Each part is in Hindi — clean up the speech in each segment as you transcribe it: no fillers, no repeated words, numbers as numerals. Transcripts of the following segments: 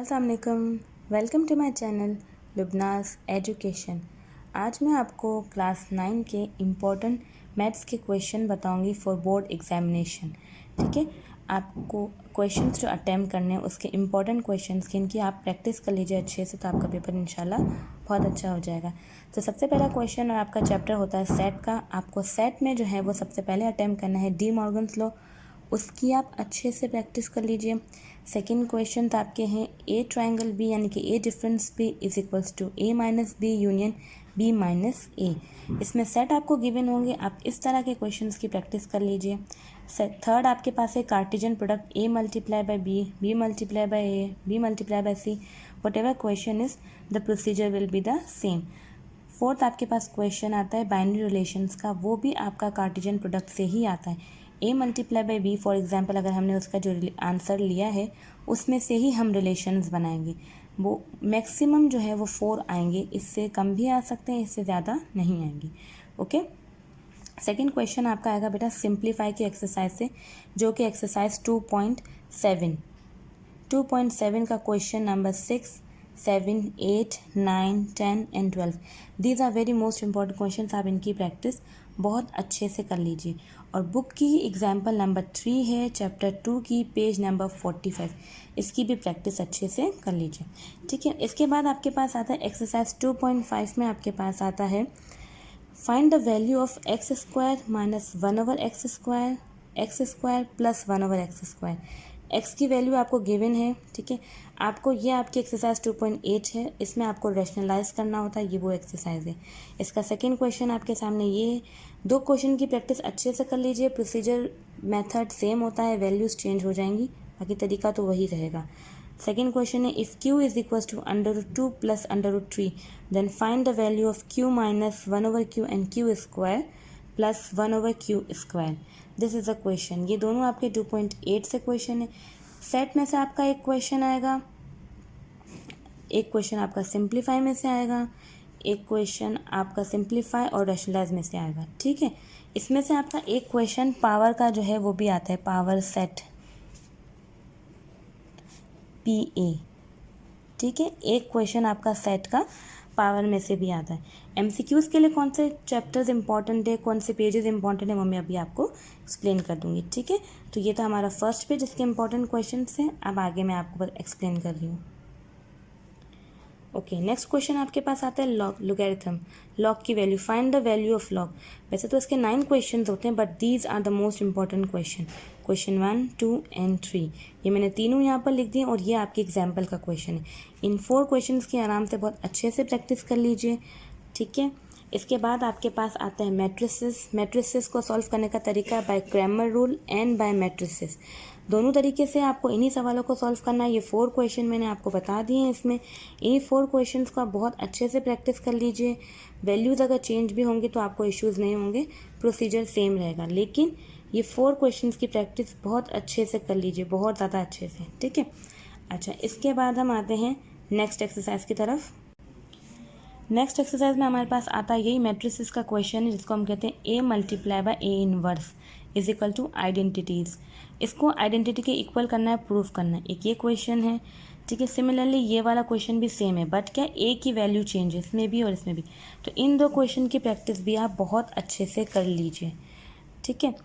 अस्सलाम वालेकुम, welcome to my channel Lubna's education. आज मैं आपको क्लास 9 के इम्पोर्टेंट मैथ्स के क्वेश्चन बताऊंगी फॉर बोर्ड एग्जामिनेशन। ठीक है, आपको क्वेश्चंस जो अटैम्प्ट करने हैं उसके इम्पोर्टेंट क्वेश्चंस की इनकी आप प्रैक्टिस कर लीजिए अच्छे से, तो आपका पेपर इंशाल्लाह बहुत अच्छा हो जाएगा। तो सबसे पहला क्वेश्चन और आपका चैप्टर होता है सेट का। आपको सेट में जो है वो सबसे पहले अटैम्प्ट करना है डी मॉर्गन्स लॉ, उसकी आप अच्छे से प्रैक्टिस कर लीजिए। सेकंड क्वेश्चन तो आपके हैं ए ट्रायंगल बी यानी कि A difference B is equals to A minus B union B minus A. इसमें सेट आपको गिवन होंगे, आप इस तरह के क्वेश्चंस की प्रैक्टिस कर लीजिए। थर्ड आपके पास है cartesian product A multiply by B, B multiply by A, B multiply by C, whatever question is the procedure will be the same. Fourth आपके पास क्वेश्चन आता है बाइनरी रिलेशंस का, वो भी आपका कार्टेशियन प्रोडक्ट से ही आता है। A multiply by B for example अगर हमने उसका जो आंसर लिया है उसमें से ही हम रिलेशंस बनाएंगे। वो मैक्सिमम जो है वो 4 आएंगे, इससे कम भी आ सकते हैं, इससे ज़्यादा नहीं आएंगे। ओके, सेकंड क्वेश्चन आपका आएगा बेटा सिंप्लीफाई की एक्सरसाइज से, जो कि एक्सरसाइज 2.7 का question number 6, 7, 8, 9, 10 and 12। These are very most important question. आप इनकी प्रैक्टिस बहुत अच्छे से कर लीजिए। और बुक की एग्जाम्पल नंबर 3 है चैप्टर 2 की, पेज नंबर 45। इसकी भी प्रैक्टिस अच्छे से कर लीजिए। ठीक है, इसके बाद आपके पास आता है एक्सरसाइज 2.5 में आपके पास आता है find the value of x square minus 1/x² x square plus 1/x²। X की वैल्यू आपको गिवन है। ठीक है, आपको ये आपकी एक्सरसाइज 2.8 है, इसमें आपको रैशनलाइज करना होता है, ये वो एक्सरसाइज है। इसका सेकंड क्वेश्चन आपके सामने ये है। दो क्वेश्चन की प्रैक्टिस अच्छे से कर लीजिए। प्रोसीजर मेथड सेम होता है, वैल्यूज चेंज हो जाएंगी, बाकी तरीका तो वही रहेगा। सेकेंड क्वेश्चन है if q is equal to √2 plus √3 then find the value of q minus 1/q and q square plus 1/q²। This is a question. ये दोनों आपके 2.8 से क्वेश्चन है। सेट में से आपका एक क्वेश्चन आएगा, एक क्वेश्चन आपका सिंप्लीफाई में से आएगा, एक क्वेश्चन आपका सिंप्लीफाई और रैशनलाइज में से आएगा। ठीक है, इसमें से आपका एक क्वेश्चन पावर का जो है वो भी आता है, पावर सेट PA। ठीक है, एक क्वेश्चन आपका सेट का पावर में से भी आता है। MCQs के लिए कौन से चैप्टर्स इंपॉर्टेंट है, कौन से पेजेस इंपॉर्टेंट है, वो मैं अभी आपको एक्सप्लेन कर दूंगी। ठीक है, तो ये था हमारा फर्स्ट पेज, इसके इंपॉर्टेंट क्वेश्चन हैं। अब आगे मैं आपको एक्सप्लेन कर रही हूँ। ओके, नेक्स्ट क्वेश्चन आपके पास आता है लॉग, लोगैरिथम, लॉग की value, find the value of log. वैसे तो इसके 9 क्वेश्चन होते हैं, but these are the most important question, question 1, 2 and 3। ये मैंने तीनों यहाँ पर लिख दिए और ये आपकी एग्जाम्पल का क्वेश्चन है। इन 4 क्वेश्चन की आराम से बहुत अच्छे से प्रैक्टिस कर लीजिए। ठीक है, इसके बाद आपके पास आता है मैट्रिसेस। मैट्रिसेस को सॉल्व करने का तरीका by Cramer rule and by matrices, दोनों तरीके से आपको इन्हीं सवालों को सॉल्व करना है। ये 4 क्वेश्चन मैंने आपको बता दिए हैं। इसमें इन्हीं 4 क्वेश्चंस को आप बहुत अच्छे से प्रैक्टिस कर लीजिए। वैल्यूज़ अगर चेंज भी होंगे तो आपको इश्यूज़ नहीं होंगे, प्रोसीजर सेम रहेगा, लेकिन ये 4 क्वेश्चंस की प्रैक्टिस बहुत अच्छे से कर लीजिए, बहुत ज़्यादा अच्छे से। ठीक है, अच्छा, इसके बाद हम आते हैं नेक्स्ट एक्सरसाइज की तरफ। नेक्स्ट एक्सरसाइज में हमारे पास आता है यही मैट्रिसेस का क्वेश्चन है, जिसको हम कहते हैं A multiply by A inverse is equal to identities. इसको आइडेंटिटी के इक्वल करना है, प्रूफ करना है। एक ये क्वेश्चन है। ठीक है, सिमिलरली ये वाला क्वेश्चन भी सेम है, बट क्या ए की वैल्यू चेंज है इसमें भी और इसमें भी। तो इन 2 क्वेश्चन की प्रैक्टिस भी आप बहुत अच्छे से कर लीजिए। ठीक है,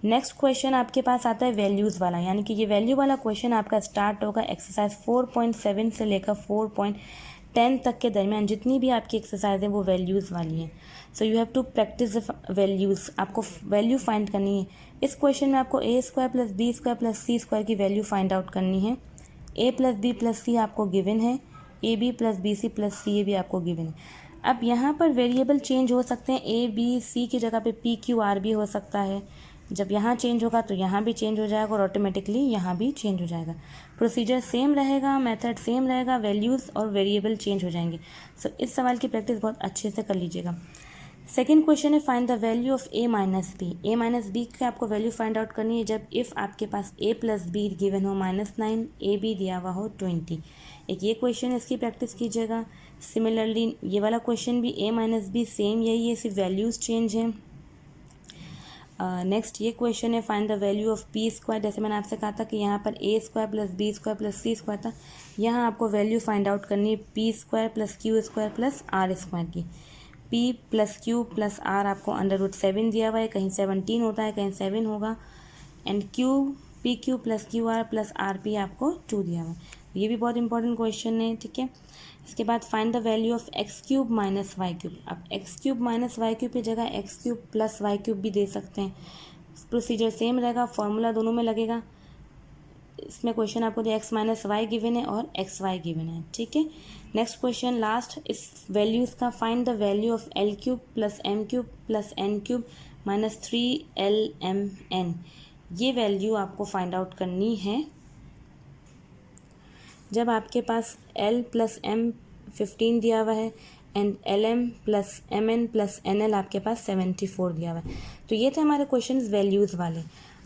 नेक्स्ट क्वेश्चन आपके पास आता है वैल्यूज़ वाला, यानी कि ये वैल्यू वाला क्वेश्चन आपका स्टार्ट होगा एक्सरसाइज 4.7 से लेकर 4.10 तक के दरमियान। जितनी भी आपकी एक्सरसाइज है वो वैल्यूज़ वाली हैं। So you have to practice the values, आपको वैल्यू फाइंड करनी है। इस क्वेश्चन में आपको a² plus b² plus c² की वैल्यू फाइंड आउट करनी है। a plus b plus c आपको गिवन है, ab plus bc plus c ये भी आपको गिवन है। अब यहाँ पर वेरिएबल चेंज हो सकते हैं, a b c की जगह पे p q r भी हो सकता है। जब यहाँ चेंज होगा तो यहाँ भी चेंज हो जाएगा और ऑटोमेटिकली यहाँ भी चेंज हो जाएगा। प्रोसीजर सेम रहेगा, मेथड सेम रहेगा, वैल्यूज़ और वेरिएबल चेंज हो जाएंगे। सो इस सवाल की प्रैक्टिस बहुत अच्छे से कर लीजिएगा। सेकेंड क्वेश्चन है find the value of a minus B. a minus B की आपको वैल्यू फाइंड आउट करनी है जब इफ़ आपके पास a प्लस बी गिवन हो -9, a b दिया हुआ हो 20। एक ये क्वेश्चन है, इसकी प्रैक्टिस कीजिएगा। सिमिलरली ये वाला क्वेश्चन भी a माइनस बी सेम यही है, सिर्फ वैल्यूज़ चेंज हैं। नेक्स्ट ये क्वेश्चन है find the value of P square. जैसे मैंने आपसे कहा था कि यहाँ पर A square plus B square plus C square था, यहाँ आपको वैल्यू फाइंड आउट करनी है P square plus Q square plus R square की। P plus Q plus R आपको √7 दिया हुआ है, कहीं 17 होता है कहीं 7 होगा, and Q P Q plus Q R plus R P आपको 2 दिया हुआ है। ये भी बहुत इंपॉर्टेंट क्वेश्चन है, ठीक है। इसके बाद find the value of X cube minus Y cube. अब X cube minus Y cube की जगह X cube plus Y cube भी दे सकते हैं, प्रोसीजर सेम रहेगा, फॉर्मूला दोनों में लगेगा। इसमें क्वेश्चन आपको दिया एक्स माइनस वाई गिवन है और एक्स वाई गिवन है, ठीक है। नेक्स्ट क्वेश्चन लास्ट, इस वैल्यूज़ का find the value of L cube plus M cube plus N cube minus 3LMN। ये वैल्यू आपको फाइंड आउट करनी है जब आपके पास L प्लस M 15 दिया हुआ है and LM plus MN plus NL आपके पास 74 दिया हुआ है। तो ये थे हमारे क्वेश्चन वैल्यूज़ वाले।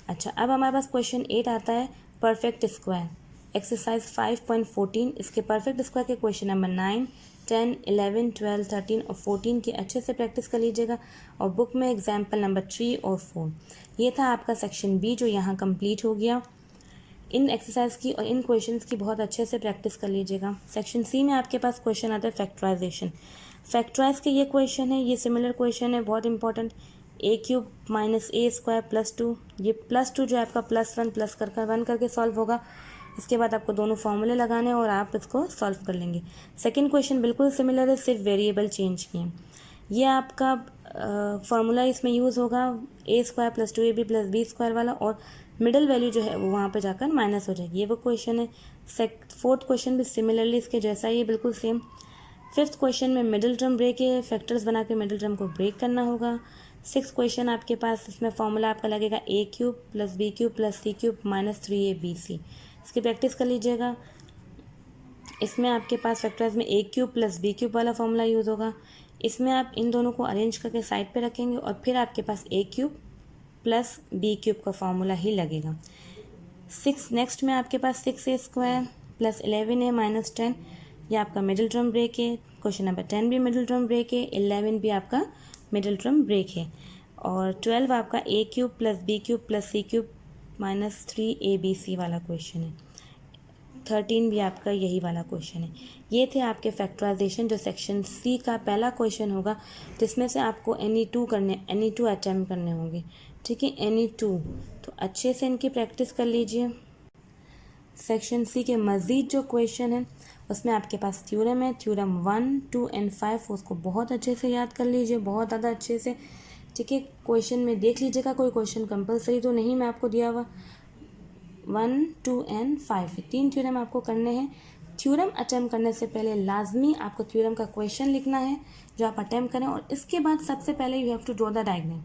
अच्छा, अब हमारे पास क्वेश्चन 8 आता है परफेक्ट स्क्वायर, एक्सरसाइज 5.14। इसके परफेक्ट स्क्वायर के क्वेश्चन नंबर 9, 10, 11, 12, 13 और 14 की अच्छे से प्रैक्टिस कर लीजिएगा, और बुक में एग्जाम्पल नंबर 3 और 4। ये था आपका सेक्शन बी जो यहाँ कंप्लीट हो गया। इन एक्सरसाइज की और इन क्वेश्चंस की बहुत अच्छे से प्रैक्टिस कर लीजिएगा। सेक्शन सी में आपके पास क्वेश्चन आता है फैक्टराइजेशन। फैक्टराइज के ये क्वेश्चन है, ये सिमिलर क्वेश्चन है, बहुत इंपॉर्टेंट। ए क्यूब माइनस ए स्क्वायर प्लस 2, ये +2 जो है आपका +1 प्लस कर 1 करके सॉल्व होगा। इसके बाद आपको दोनों फॉर्मूले लगाने और आप इसको सॉल्व कर लेंगे। सेकेंड क्वेश्चन बिल्कुल सिमिलर है, सिर्फ वेरिएबल चेंज किए। ये आपका फार्मूला इसमें यूज़ होगा A square plus 2ab plus B square वाला, और मिडल वैल्यू जो है वो वहाँ पे जाकर माइनस हो जाएगी। ये वो क्वेश्चन है। फोर्थ क्वेश्चन भी सिमिलरली इसके जैसा ही है, बिल्कुल सेम। फिफ्थ क्वेश्चन में मिडिल टर्म ब्रेक है, फैक्टर्स बना के मिडिल टर्म को ब्रेक करना होगा। सिक्स्थ क्वेश्चन आपके पास इसमें फॉर्मूला आपका लगेगा A cube plus B cube plus C cube minus 3abc। इसकी प्रैक्टिस कर लीजिएगा। इसमें आपके पास फैक्टर्स में ए क्यूब प्लस बी क्यूब वाला फॉर्मूला यूज़ होगा। इसमें आप इन दोनों को अरेंज करके साइड पे रखेंगे और फिर आपके पास ए क्यूब प्लस बी क्यूब का फॉर्मूला ही लगेगा। नेक्स्ट में आपके पास 6a square plus 11a minus 10, ये आपका मिडिल टर्म ब्रेक है। क्वेश्चन नंबर 10 भी मिडिल टर्म ब्रेक है, 11 भी आपका मिडिल टर्म ब्रेक है, और 12 आपका A cube plus B cube plus C cube minus 3abc वाला क्वेश्चन है। 13 भी आपका यही वाला क्वेश्चन है। ये थे आपके फैक्टराइजेशन जो सेक्शन सी का पहला क्वेश्चन होगा, जिसमें से आपको एनी टू अटैम्प्ट करने होंगे, ठीक है, एनी टू। तो अच्छे से इनकी प्रैक्टिस कर लीजिए। सेक्शन सी के मज़ीद जो क्वेश्चन है उसमें आपके पास थ्योरम है, थ्योरम 1, 2 एंड 5, उसको बहुत अच्छे से याद कर लीजिए, बहुत ज़्यादा अच्छे से, ठीक है। क्वेश्चन में देख लीजिएगा, कोई क्वेश्चन कंपलसरी तो नहीं मैं आपको दिया हुआ। 1, 2 एंड 5 3 थ्योरम आपको करने हैं। थ्योरम अटैम्प्ट करने से पहले लाजमी आपको थ्योरम का क्वेश्चन लिखना है जो आप अटैम्प्ट करें, और इसके बाद सबसे पहले you have to draw the diagram.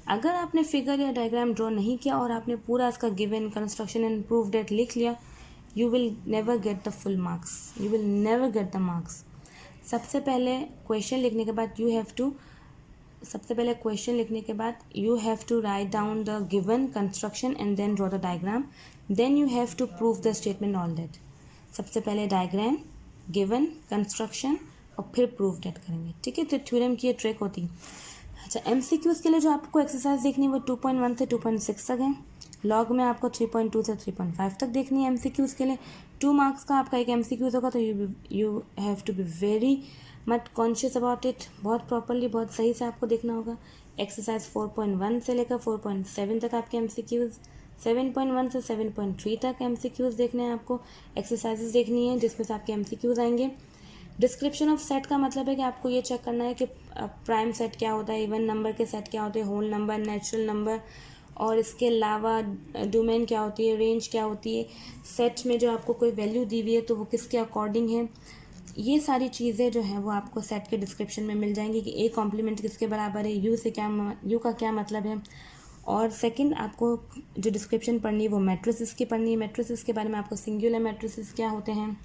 अगर आपने फिगर या डायग्राम ड्रॉ नहीं किया और आपने पूरा इसका given construction and proof that लिख लिया, you will never get the full marks, you will never get the marks. सबसे पहले क्वेश्चन लिखने के बाद you have to write down the given construction and then draw the diagram, then you have to prove the statement all that. सबसे पहले डायग्राम, गिवन, कंस्ट्रक्शन और फिर प्रूफ डेट करेंगे, ठीक है। तो थ्योरम की ये ट्रिक होती है। अच्छा, MCQs के लिए जो आपको एक्सरसाइज देखनी है वो 2.1 से 2.6 तक है। लॉग में आपको 3.2 से 3.5 तक देखनी है। MCQs के लिए 2 मार्क्स का आपका एक MCQs होगा, तो you have to be very much conscious about it. बहुत प्रॉपरली, बहुत सही से आपको देखना होगा। एक्सरसाइज 4.1 से लेकर 4.7 तक आपके MCQs, 7.1 से 7.3 तक MCQs देखने हैं आपको। एक्सरसाइजेज देखनी है जिसमें से आपके MCQs आएंगे। डिस्क्रिप्शन ऑफ सेट का मतलब है कि आपको ये चेक करना है कि प्राइम सेट क्या होता है, इवन नंबर के सेट क्या होते हैं, होल नंबर, नेचुरल नंबर, और इसके अलावा डोमेन क्या होती है, रेंज क्या होती है, सेट में जो आपको कोई वैल्यू दी हुई है तो वो किसके अकॉर्डिंग है। ये सारी चीज़ें जो हैं वो आपको सेट के डिस्क्रिप्शन में मिल जाएंगी कि ए कॉम्प्लीमेंट किसके बराबर है, यू का क्या मतलब है। और सेकंड, आपको जो डिस्क्रिप्शन पढ़नी है वो मैट्रिसेस की पढ़नी है। मैट्रिसेस के बारे में आपको सिंगुलर मैट्रिसेस क्या होते हैं,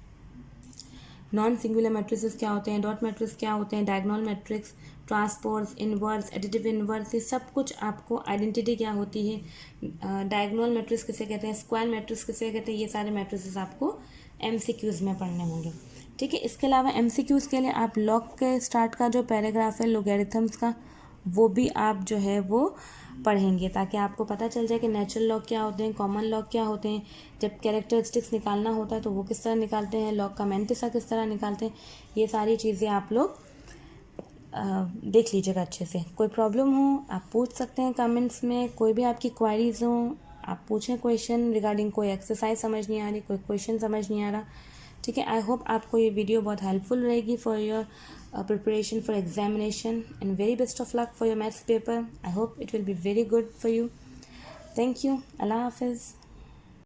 नॉन सिंगुलर मैट्रिसेस क्या होते हैं, डॉट मैट्रिक्स क्या होते हैं, diagonal matrix, transpose, inverse, additive inverse, ये सब कुछ आपको आइडेंटिटी क्या होती है, डायगोनल मैट्रिक्स किसे कहते हैं, स्क्वायर मैट्रिक्स किसे कहते हैं, ये सारे मैट्रिसेस आपको MCQs में पढ़ने होंगे, ठीक है। इसके अलावा MCQs के लिए आप लॉग के स्टार्ट का जो पैराग्राफ है लोगैरिथम्स का, वो भी आप जो है वो पढ़ेंगे, ताकि आपको पता चल जाए कि नेचुरल लॉग क्या होते हैं, कॉमन लॉग क्या होते हैं, जब कैरेक्टरिस्टिक्स निकालना होता है तो वो किस तरह निकालते हैं, लॉग का मैंटिसा किस तरह निकालते हैं। ये सारी चीज़ें आप लोग देख लीजिएगा अच्छे से। कोई प्रॉब्लम हो आप पूछ सकते हैं कमेंट्स में, कोई भी आपकी क्वारीज हो आप पूछें क्वेश्चन रिगार्डिंग, कोई एक्सरसाइज समझ नहीं आ रही, कोई क्वेश्चन समझ नहीं आ रहा, ठीक है। आई होप आपको ये वीडियो बहुत हेल्पफुल रहेगी for your preparation for examination, and very best of luck for your maths paper. I hope it will be very good for you. Thank you. अल्लाह हाफिज़।